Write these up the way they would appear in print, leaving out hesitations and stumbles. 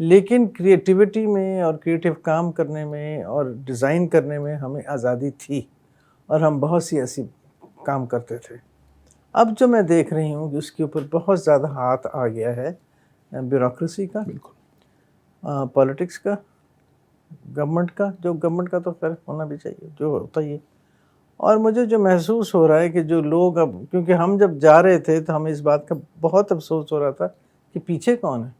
لیکن کریٹیوٹی میں اور کریٹیو کام کرنے میں اور ڈیزائن کرنے میں ہمیں آزادی تھی اور ہم بہت سی ایسی کام کرتے تھے. اب جو میں دیکھ رہی ہوں کہ اس کے اوپر بہت زیادہ ہاتھ آ گیا ہے بیوروکریسی کا, پالیٹکس کا, گورنمنٹ کا, جو گورنمنٹ کا تو خیر ہونا بھی چاہیے جو ہوتا ہی ہے. اور مجھے جو محسوس ہو رہا ہے کہ جو لوگ اب, کیونکہ ہم جب جا رہے تھے تو ہمیں اس بات کا بہت افسوس ہو رہا تھا کہ پیچھے کون ہے,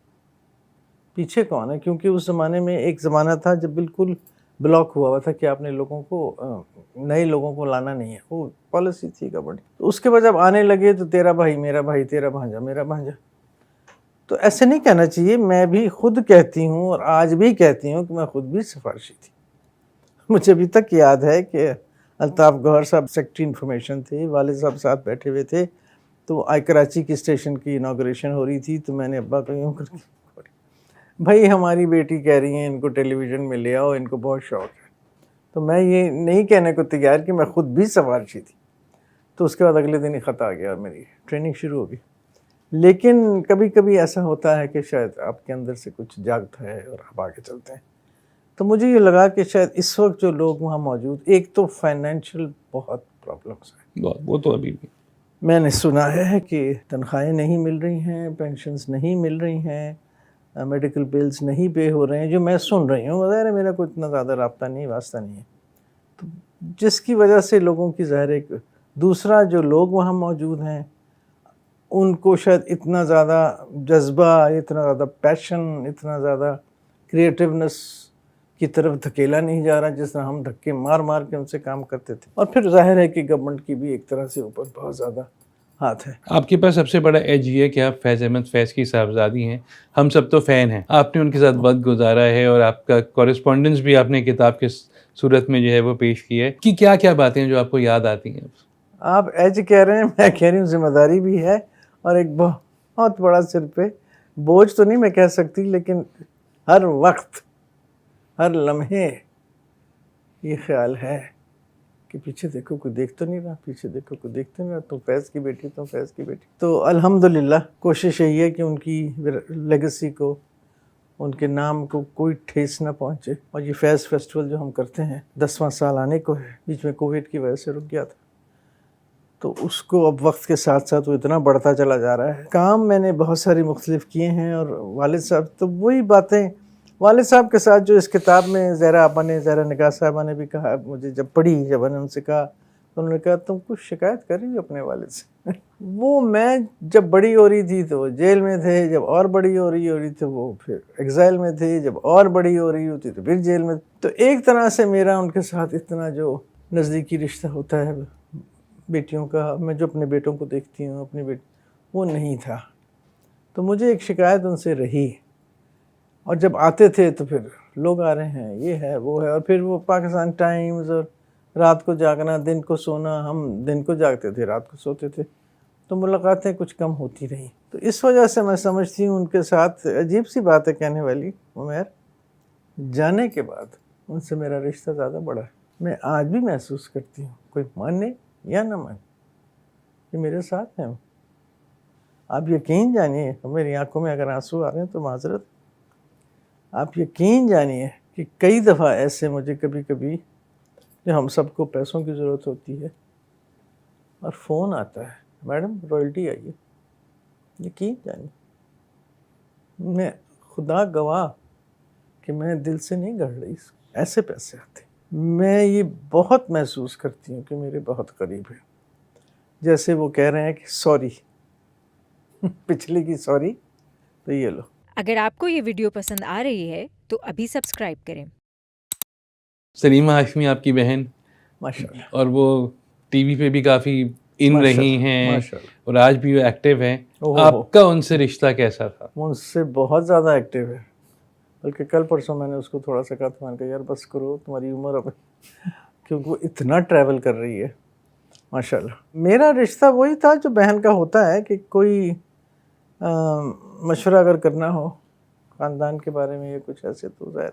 پیچھے کون ہے, کیونکہ اس زمانے میں ایک زمانہ تھا جب بالکل بلاک ہوا تھا کہ آپ نے لوگوں کو, نئے لوگوں کو لانا نہیں ہے, وہ پالیسی تھی گورنمنٹ. تو اس کے بعد جب آنے لگے تو تیرا بھائی میرا بھائی, تیرا بھانجا میرا بھانجا. تو ایسے نہیں کہنا چاہیے. میں بھی خود کہتی ہوں اور آج بھی کہتی ہوں کہ میں خود بھی سفارشی تھی. مجھے ابھی تک یاد ہے کہ الطاف گوہر صاحب سیکٹری انفارمیشن تھے, والد صاحب ساتھ بیٹھے ہوئے تھے, تو کراچی کی اسٹیشن کی انوگریشن ہو رہی تھی, تو میں نے ابا کو یوں کر کے, بھائی ہماری بیٹی کہہ رہی ہیں ان کو ٹیلی ویژن میں لے آؤ, ان کو بہت شوق ہے. تو میں یہ نہیں کہنے کو تیار کہ میں خود بھی سفارشی تھی. تو اس کے بعد اگلے دن ہی خط آ گیا اور میری ٹریننگ شروع ہو گئی. لیکن کبھی کبھی ایسا ہوتا ہے کہ شاید آپ کے اندر سے کچھ جاگتا ہے اور آپ آگے چلتے ہیں. تو مجھے یہ لگا کہ شاید اس وقت جو لوگ وہاں موجود, ایک تو فائنینشیل بہت پرابلمس ہیں, وہ تو ابھی بھی میں نے سنا ہے کہ تنخواہیں نہیں مل رہی ہیں, پینشنز نہیں مل رہی ہیں, میڈیکل بلز نہیں پے ہو رہے ہیں, جو میں سن رہی ہوں. ظاہر ہے میرا کوئی اتنا زیادہ رابطہ نہیں, واسطہ نہیں ہے, تو جس کی وجہ سے لوگوں کی ظاہر ایک دوسرا جو لوگ وہاں موجود ہیں ان کو شاید اتنا زیادہ جذبہ, اتنا زیادہ پیشن, اتنا زیادہ کریٹیونس کی طرف دھکیلا نہیں جا رہا جس طرح ہم دھکے مار مار کے ان سے کام کرتے تھے. اور پھر ظاہر ہے کہ گورنمنٹ کی بھی ایک طرح سے اوپر بہت زیادہ ہاتھ ہے. آپ کے پاس سب سے بڑا ایج یہ ہے کہ آپ فیض احمد فیض کی صاحبزادی ہیں. ہم سب تو فین ہیں. آپ نے ان کے ساتھ وقت گزارا ہے اور آپ کا کورسپونڈنس بھی آپ نے کتاب کے صورت میں جو ہے وہ پیش کی ہے. کہ کیا کیا باتیں جو آپ کو یاد آتی ہیں؟ آپ ایج کہہ رہے ہیں, میں کہہ رہی ہوں ذمہ داری بھی ہے اور ایک بہت بڑا سر پہ بوجھ تو نہیں میں کہہ سکتی, لیکن ہر وقت ہر لمحے یہ خیال ہے کہ پیچھے دیکھو کوئی دیکھ تو نہیں رہا, پیچھے دیکھو کوئی دیکھ تو نہیں رہا, تم فیض کی بیٹی, تم فیض کی بیٹی. تو الحمدللہ کوشش یہی ہے کہ ان کی لیگیسی کو, ان کے نام کو کوئی ٹھیس نہ پہنچے. اور یہ فیض فیسٹیول جو ہم کرتے ہیں 10واں سال آنے کو ہے, بیچ میں کووڈ کی وجہ سے رک گیا تھا, تو اس کو اب وقت کے ساتھ ساتھ وہ اتنا بڑھتا چلا جا رہا ہے. کام میں نے بہت ساری مختلف کیے ہیں, اور والد صاحب تو وہی باتیں, والد صاحب کے ساتھ جو اس کتاب میں زہرا آپا نے, زہرا نگار صاحبہ نے بھی کہا, مجھے جب پڑھی, جب میں نے ان سے کہا تو انہوں نے کہا تم کچھ شکایت کر رہی ہو اپنے والد سے. وہ میں جب بڑی ہو رہی تھی تو وہ جیل میں تھے, جب اور بڑی ہو رہی تھی وہ پھر ایگزائل میں تھے, جب اور بڑی ہو رہی ہوتی تو پھر جیل میں. تو ایک طرح سے میرا ان کے ساتھ اتنا جو نزدیکی رشتہ ہوتا ہے بیٹیوں کا, میں جو اپنے بیٹوں کو دیکھتی ہوں, اپنی بیٹی, وہ نہیں تھا. تو مجھے ایک شکایت ان سے رہی, اور جب آتے تھے تو پھر لوگ آ رہے ہیں, یہ ہے وہ ہے, اور پھر وہ پاکستان ٹائمز, اور رات کو جاگنا دن کو سونا, ہم دن کو جاگتے تھے رات کو سوتے تھے, تو ملاقاتیں کچھ کم ہوتی رہیں. تو اس وجہ سے میں سمجھتی ہوں ان کے ساتھ عجیب سی بات ہے کہنے والی, عمیر, جانے کے بعد ان سے میرا رشتہ زیادہ بڑا ہے. میں آج بھی محسوس کرتی ہوں, کوئی مانے یا نہ مانے, کہ میرے ساتھ ہیں. آپ یقین جانیے, میری آنکھوں میں اگر آنسو آ رہے ہیں تو معذرت, آپ یقین جانیے کہ کئی دفعہ ایسے مجھے کبھی کبھی, کہ ہم سب کو پیسوں کی ضرورت ہوتی ہے اور فون آتا ہے, میڈم رائلٹی آئیے, یقین جانیے, میں خدا گواہ کہ میں دل سے نہیں گڑھ رہی, ایسے پیسے آتے. میں یہ بہت محسوس کرتی ہوں کہ میرے بہت قریب ہیں, جیسے وہ کہہ رہے ہیں کہ سوری, پچھلی کی سوری, تو یہ لو. اگر آپ کو یہ ویڈیو پسند آ رہی ہے تو ابھی سبسکرائب کریں. سلیمہ ہاشمی آپ کی بہن, ماشاءاللہ, اور وہ ٹی وی پہ بھی کافی ان رہی ہیں, ماشاءاللہ, اور آج بھی وہ ایکٹیو ہیں. آپ کا ان سے رشتہ کیسا تھا؟ ان سے بہت زیادہ ایکٹیو ہے, بلکہ کل پرسوں میں نے اس کو تھوڑا سا کہا تھا, میں نے کہا یار بس کرو, تمہاری عمر اب, کیونکہ وہ اتنا ٹریول کر رہی ہے ماشاءاللہ. میرا رشتہ وہی تھا جو بہن کا ہوتا ہے, کہ کوئی مشورہ اگر کرنا ہو خاندان کے بارے میں یا کچھ ایسے, تو ظاہر.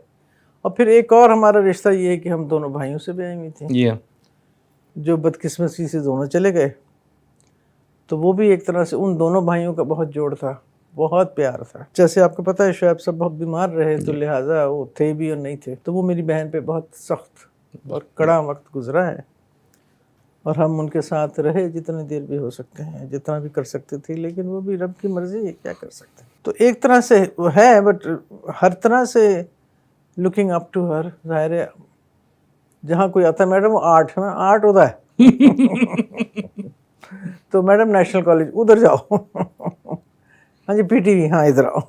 اور پھر ایک اور ہمارا رشتہ یہ ہے کہ ہم دونوں بھائیوں سے بھی آئی ہوئی تھیں, جو بدقسمتی سے دونوں چلے گئے. تو وہ بھی ایک طرح سے ان دونوں بھائیوں کا بہت جوڑ تھا, بہت پیار تھا. جیسے آپ کو پتہ ہے شعیب صاحب بہت بیمار رہے تو لہٰذا وہ تھے بھی اور نہیں تھے, تو وہ میری بہن پہ بہت سخت اور کڑا وقت گزرا ہے, اور ہم ان کے ساتھ رہے جتنی دیر بھی ہو سکتے ہیں, جتنا بھی کر سکتے تھے, لیکن وہ بھی رب کی مرضی ہے, کیا کر سکتے ہیں. تو ایک طرح سے وہ ہے, بٹ ہر طرح سے لکنگ اپ ٹو ہر. ظاہر ہے جہاں کوئی آتا ہے میڈم وہ آرٹ ہے, آرٹ ہوتا ہے تو میڈم نیشنل کالج ادھر جاؤ, ہاں جی پی ٹی وی, ہاں ادھر آؤ.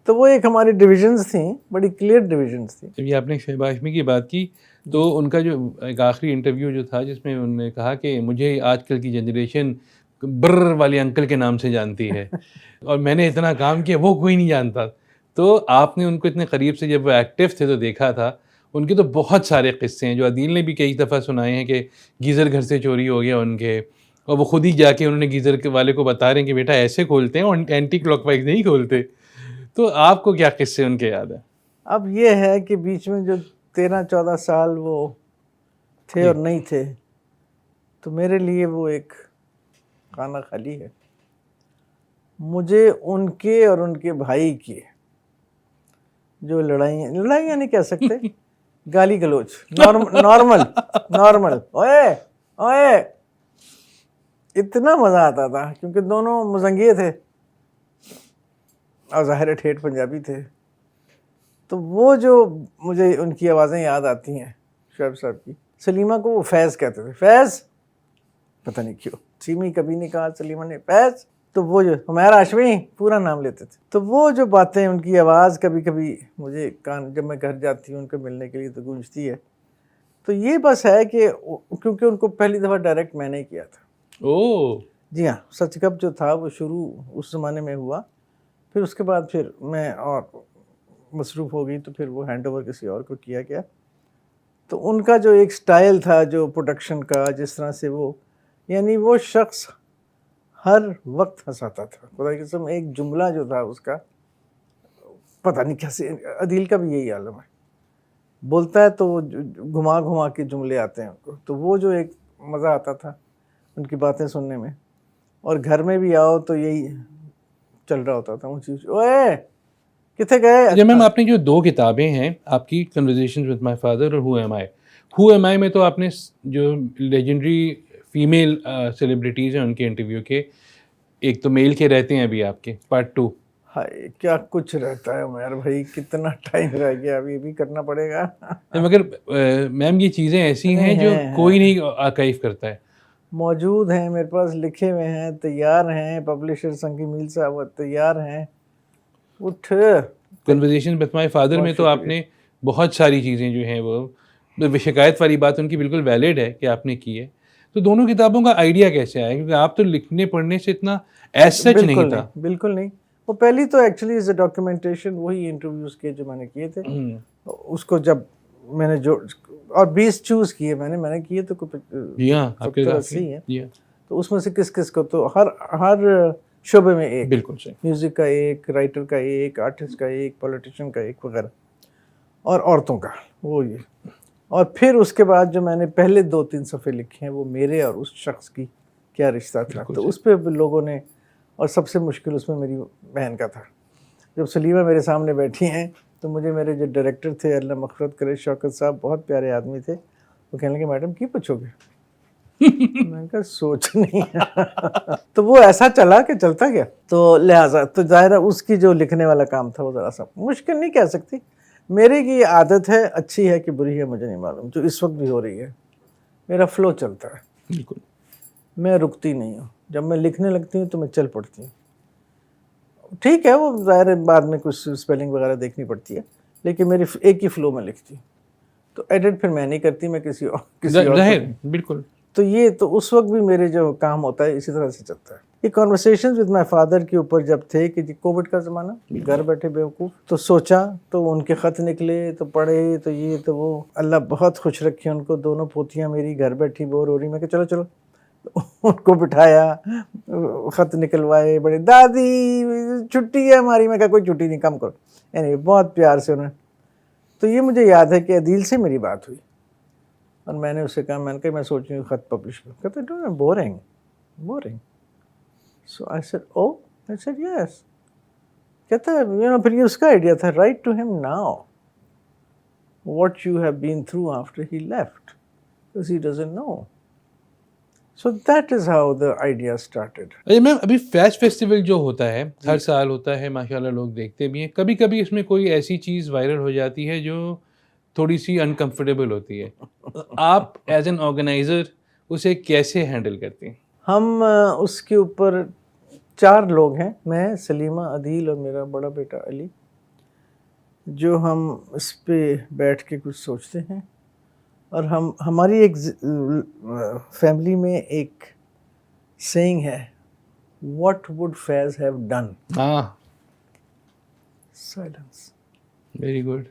تو وہ ایک ہماری ڈویژنز تھیں, بڑی کلیئر ڈویژنز تھیں. جب یہ آپ نے شعیب ہاشمی کی بات کی تو ان کا جو ایک آخری انٹرویو جو تھا جس میں انہوں نے کہا کہ مجھے آج کل کی جنریشن برر والے انکل کے نام سے جانتی ہے اور میں نے اتنا کام کیا وہ کوئی نہیں جانتا. تو آپ نے ان کو اتنے قریب سے جب وہ ایکٹیو تھے تو دیکھا تھا. ان کے تو بہت سارے قصے ہیں جو عدیل نے بھی کئی دفعہ سنائے ہیں کہ گیزر گھر سے چوری ہو گیا ان کے, اور وہ خود ہی جا کے انہوں نے گیزر کے والے کو بتا رہے ہیں کہ بیٹا ایسے کھولتے ہیں اور اینٹی کلاک وائز نہیں کھولتے. تو آپ کو کیا قصے ان کے یاد ہیں؟ اب یہ ہے کہ بیچ میں جو 13-14 سال وہ تھے اور نہیں تھے, تو میرے لیے وہ ایک خانہ خالی ہے. مجھے ان کے اور ان کے بھائی کی جو لڑائیاں نہیں کہہ سکتے, گالی گلوچ, نارمل اوئے اوئے, اتنا مزہ آتا تھا کیونکہ دونوں مزنگیے تھے اور ظاہر ٹھیٹھ پنجابی تھے. تو وہ جو مجھے ان کی آوازیں یاد آتی ہیں شعیب صاحب کی. سلیمہ کو وہ فیض کہتے تھے, فیض, پتہ نہیں کیوں سیمی کبھی نہیں کہا سلیمہ نے, فیض. تو وہ جو حمیر ہاشمی پورا نام لیتے تھے. تو وہ جو باتیں, ان کی آواز کبھی کبھی مجھے کان, جب میں گھر جاتی ہوں ان کو ملنے کے لیے تو گونجتی ہے. تو یہ بس ہے کہ کیونکہ ان کو پہلی دفعہ ڈائریکٹ میں نے کیا تھا. اوہ جی ہاں, سچ گپ جو تھا وہ شروع اس زمانے میں ہوا, پھر اس کے بعد پھر میں اور مصروف ہو گئی تو پھر وہ ہینڈ اوور کسی اور کو کیا گیا. تو ان کا جو ایک سٹائل تھا جو پروڈکشن کا, جس طرح سے وہ, یعنی وہ شخص ہر وقت ہنساتا تھا. خدا کی قسم ایک جملہ جو تھا اس کا, پتہ نہیں کیسے, عدیل کا بھی یہی عالم ہے, بولتا ہے تو وہ گھما گھما کے جملے آتے ہیں ان کو. تو وہ جو ایک مزہ آتا تھا ان کی باتیں سننے میں, اور گھر میں بھی آؤ تو یہی چل رہا ہوتا تھا. اونچی اوئے کتنے گئے. اچھا میم, آپ نے جو 2 کتابیں ہیں آپ کی, کنورزیشنز ود مائی فادر اور ہو ایم آئی میں تو آپ نے جو لیجنڈری فیمیل سیلیبریٹیز ہیں ان کے انٹرویو کے, ایک تو میل کے رہتے ہیں ابھی آپ کے پارٹ 2. ہائے کیا کچھ رہتا ہے عمیر بھائی, کتنا ٹائم رہ گیا, ابھی بھی کرنا پڑے گا. مگر میم یہ چیزیں ایسی ہیں جو کوئی نہیں آرکائیو کرتا ہے. موجود ہیں میرے پاس, لکھے ہوئے ہیں, تیار ہیں, پبلشر سنگی میل صاحب تیار ہیں. اٹھ کنورزیشن ود مائی فادر میں تو آپ نے بہت ساری چیزیں جو ہیں وہ شکایت والی بات ان کی بالکل ویلڈ ہے کہ آپ نے کی ہے. تو دونوں کتابوں کا آئیڈیا کیسے آیا, کیونکہ آپ تو لکھنے پڑھنے سے اتنا ایز سچ نہیں تھا. بالکل نہیں. وہ پہلی تو ایکچولی از اے ڈاکیومنٹیشن, وہی انٹرویوز کے جو میں نے کیے تھے, اس کو جب میں نے جو, اور 20 چوز کیے میں نے کیے تو جی ہاں آپ کے 80 ہیں. تو اس میں سے کس کس کو, تو ہر شعبے میں ایک, بالکل صحیح, میوزک کا ایک, رائٹر کا ایک, آرٹسٹ کا ایک, پولیٹیشین کا ایک وغیرہ, اور عورتوں کا وہ یہ. اور پھر اس کے بعد جو میں نے پہلے 2-3 صفحے لکھے ہیں وہ میرے اور اس شخص کی کیا رشتہ تھا. تو اس پہ لوگوں نے, اور سب سے مشکل اس میں میری بہن کا تھا. جب سلیمہ میرے سامنے بیٹھی ہیں تو مجھے میرے جو ڈائریکٹر تھے, اللہ مغفرت کرے, شوکت صاحب, بہت پیارے آدمی تھے, وہ کہنے لگے میڈم کی پوچھو گے. میں نے کہا سوچ نہیں. تو وہ ایسا چلا کہ چلتا گیا. تو لہٰذا تو ظاہر ہے اس کی جو لکھنے والا کام تھا وہ ذرا سا مشکل نہیں کہہ سکتی. میرے کی عادت ہے, اچھی ہے کہ بری ہے مجھے نہیں معلوم, جو اس وقت بھی ہو رہی ہے. میرا فلو چلتا ہے, بالکل, میں رکتی نہیں ہوں. جب میں لکھنے لگتی ہوں تو میں چل پڑتی ہوں. ٹھیک ہے وہ ظاہر ہے بعد میں کچھ اسپیلنگ وغیرہ دیکھنی پڑتی ہے, لیکن میری ایک ہی فلو میں لکھتی ہوں. تو ایڈٹ پھر میں نہیں کرتی, میں کسی اور بالکل. تو یہ تو اس وقت بھی میرے جو کام ہوتا ہے اسی طرح سے چلتا ہے. یہ کانورسیشنز ود مائی فادر کے اوپر جب تھے کہ کووڈ کا زمانہ, گھر بیٹھے بیوقوف, تو سوچا تو ان کے خط نکلے تو پڑھے تو یہ تو وہ. اللہ بہت خوش رکھے ان کو, دونوں پوتیاں میری گھر بیٹھی بور ہو رہی. میں کہ چلو چلو, ان کو بٹھایا, خط نکلوائے, بڑے دادی چھٹی ہے ہماری. میں کہا کوئی چھٹی نہیں, کم کرو. یعنی بہت پیار سے انہوں نے. تو یہ مجھے یاد ہے کہ عدیل سے میری بات ہوئی اور میں نے اسے کہا, میں نے کہا میں سوچ رہی ہوں خط پبلش کروں. کہتے boring. So I said, oh, I said yes. کہتا ہے پھر یہ اس کا آئیڈیا تھا, رائٹ ٹو ہم now what you have been through after he left, because he doesn't know. So that is how the idea started. میم ابھی فیش festival جو ہوتا ہے ہر سال ہوتا ہے, ماشاءاللہ لوگ دیکھتے بھی ہیں, کبھی کبھی اس میں کوئی ایسی چیز وائرل ہو جاتی ہے جو تھوڑی سی انکمفرٹیبل ہوتی ہے, آپ ایز این آرگنائزر اسے کیسے ہینڈل کرتے ہیں؟ ہم اس کے اوپر 4 لوگ ہیں, میں, سلیمہ, عدیل اور میرا بڑا بیٹا علی, جو ہم اس پہ بیٹھ کے کچھ سوچتے ہیں. اور ہماری ایک فیملی میں ایک سینگ ہے, what would Faiz have done. ہاں, سائلنس. Very good.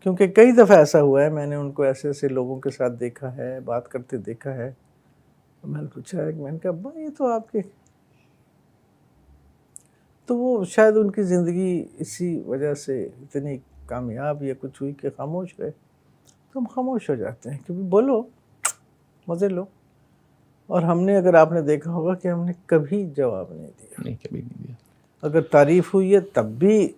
کیونکہ کئی دفعہ ایسا ہوا ہے, میں نے ان کو ایسے ایسے لوگوں کے ساتھ دیکھا ہے, بات کرتے دیکھا ہے. میں نے پوچھا ہے, میں نے کہا ابا یہ تو آپ کے, تو وہ شاید ان کی زندگی اسی وجہ سے اتنی کامیاب یا کچھ ہوئی کہ خاموش گئے. تو ہم خاموش ہو جاتے ہیں, کیونکہ بولو, مزے لو. اور ہم نے, اگر آپ نے دیکھا ہوگا کہ ہم نے کبھی جواب نہیں دیا. نہیں, کبھی نہیں دیا. اگر تعریف ہوئی ہے تب بھی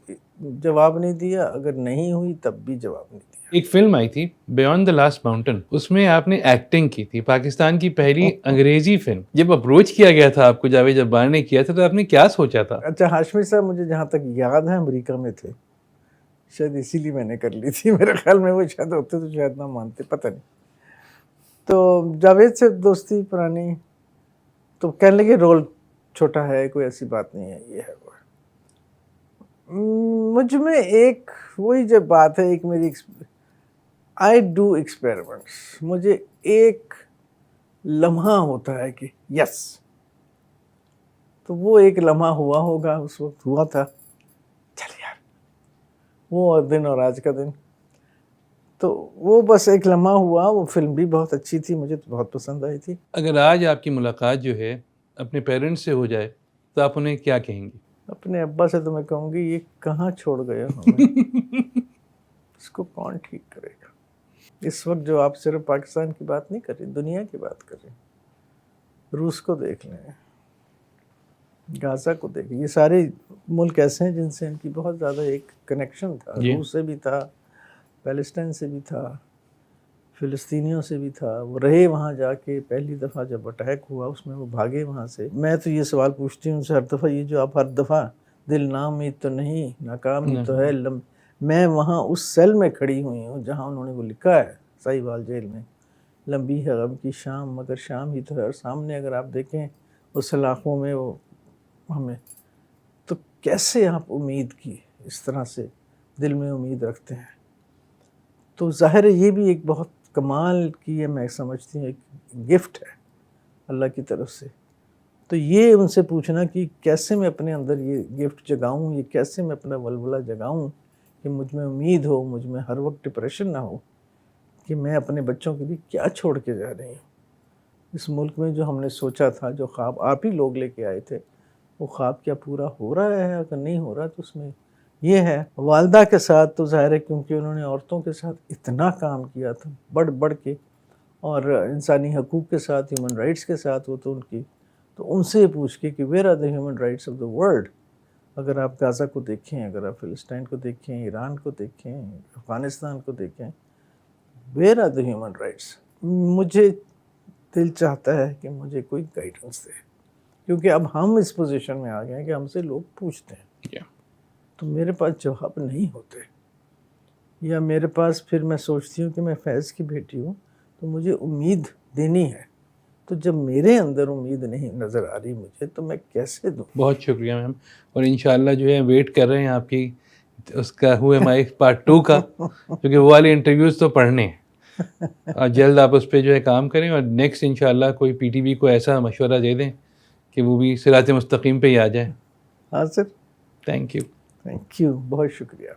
جواب نہیں دیا, اگر نہیں ہوئی تب بھی جواب نہیں دیا. ایک فلم آئی تھی بیونڈ دا لاسٹ ماؤنٹین, اس میں آپ نے ایکٹنگ کی تھی, پاکستان کی پہلی انگریزی فلم. جب اپروچ کیا گیا تھا آپ کو, جاوید جبار نے کیا تھا, تو آپ نے کیا سوچا تھا؟ اچھا, ہاشمی صاحب مجھے جہاں تک یاد ہے امریکہ میں تھے, شاید اسی لیے میں نے کر لی تھی. میرے خیال میں وہ شاید ہوتے تو شاید نہ مانتے, پتہ نہیں. تو جاوید سے دوستی پرانی, تو کہنے لگے رول چھوٹا ہے, کوئی ایسی بات نہیں ہے, یہ ہے وہ. مجھ میں ایک وہی جب بات ہے, ایک میری آئی ڈو ایکسپیریمنٹس, مجھے ایک لمحہ ہوتا ہے کہ یس, تو وہ ایک لمحہ ہوا ہوگا, اس وقت ہوا تھا, چل یار وہ دن اور آج کا دن. تو وہ بس ایک لمحہ ہوا. وہ فلم بھی بہت اچھی تھی, مجھے تو بہت پسند آئی تھی. اگر آج آپ کی ملاقات جو ہے اپنے پیرنٹس سے ہو جائے تو آپ انہیں کیا کہیں گی؟ اپنے ابا سے تو میں کہوں گی یہ کہاں چھوڑ گئے ہمیں, اس کو کون ٹھیک کرے گا. اس وقت جو آپ صرف پاکستان کی بات نہیں کر رہے, دنیا کی بات کر رہے, روس کو دیکھ لیں, غازہ کو دیکھ لیں. یہ سارے ملک ایسے ہیں جن سے ان کی بہت زیادہ ایک کنیکشن تھا. روس سے بھی تھا, پیلسٹائن سے بھی تھا, فلسطینیوں سے بھی تھا. وہ رہے وہاں جا کے, پہلی دفعہ جب اٹیک ہوا اس میں وہ بھاگے وہاں سے. میں تو یہ سوال پوچھتی ہوں ان سے ہر دفعہ, یہ جو آپ ہر دفعہ دل نامید تو نہیں, ناکام ہی تو ہے. میں وہاں اس سیل میں کھڑی ہوئی ہوں جہاں انہوں نے وہ لکھا ہے سہیوال جیل میں, لمبی ہے غم کی شام مگر شام ہی تو ہے. اور سامنے اگر آپ دیکھیں اس علاقوں میں وہ ہمیں, تو کیسے آپ امید کی اس طرح سے دل میں امید رکھتے ہیں. تو ظاہر ہے یہ بھی ایک بہت کمال کی ہے, میں سمجھتی ہوں ایک گفٹ ہے اللہ کی طرف سے. تو یہ ان سے پوچھنا کہ کیسے میں اپنے اندر یہ گفٹ جگاؤں, یہ کیسے میں اپنا ولولہ جگاؤں کہ مجھ میں امید ہو, مجھ میں ہر وقت ڈپریشن نہ ہو کہ میں اپنے بچوں کے لیے کیا چھوڑ کے جا رہی ہوں. اس ملک میں جو ہم نے سوچا تھا, جو خواب آپ ہی لوگ لے کے آئے تھے, وہ خواب کیا پورا ہو رہا ہے؟ اگر نہیں ہو رہا تو اس میں یہ ہے. والدہ کے ساتھ تو ظاہر ہے کیونکہ انہوں نے عورتوں کے ساتھ اتنا کام کیا تھا بڑھ بڑھ کے, اور انسانی حقوق کے ساتھ, ہیومن رائٹس کے ساتھ, وہ تو ان کی, تو ان سے پوچھ کے کہ where are the human rights of the world. اگر آپ غازہ کو دیکھیں, اگر آپ فلسطین کو دیکھیں, ایران کو دیکھیں, افغانستان کو دیکھیں, where are the human rights. مجھے دل چاہتا ہے کہ مجھے کوئی گائیڈنس دے, کیونکہ اب ہم اس پوزیشن میں آ گئے ہیں کہ ہم سے لوگ پوچھتے ہیں, تو میرے پاس جواب نہیں ہوتے, یا میرے پاس پھر میں سوچتی ہوں کہ میں فیض کی بیٹی ہوں تو مجھے امید دینی ہے. تو جب میرے اندر امید نہیں نظر آ رہی مجھے, تو میں کیسے دوں؟ بہت شکریہ میم, اور انشاءاللہ جو ہے ویٹ کر رہے ہیں آپ کی اس کا ہوئے مائی پارٹ 2 کا, کیونکہ وہ والے انٹرویوز تو پڑھنے ہیں, اور جلد آپ اس پہ جو ہے کام کریں, اور نیکسٹ انشاءاللہ کوئی پی ٹی وی کو ایسا مشورہ دے دیں کہ وہ بھی صراط مستقیم پہ ہی آ جائیں. ہاں سر, تھینک یو. تھینک یو, بہت شکریہ.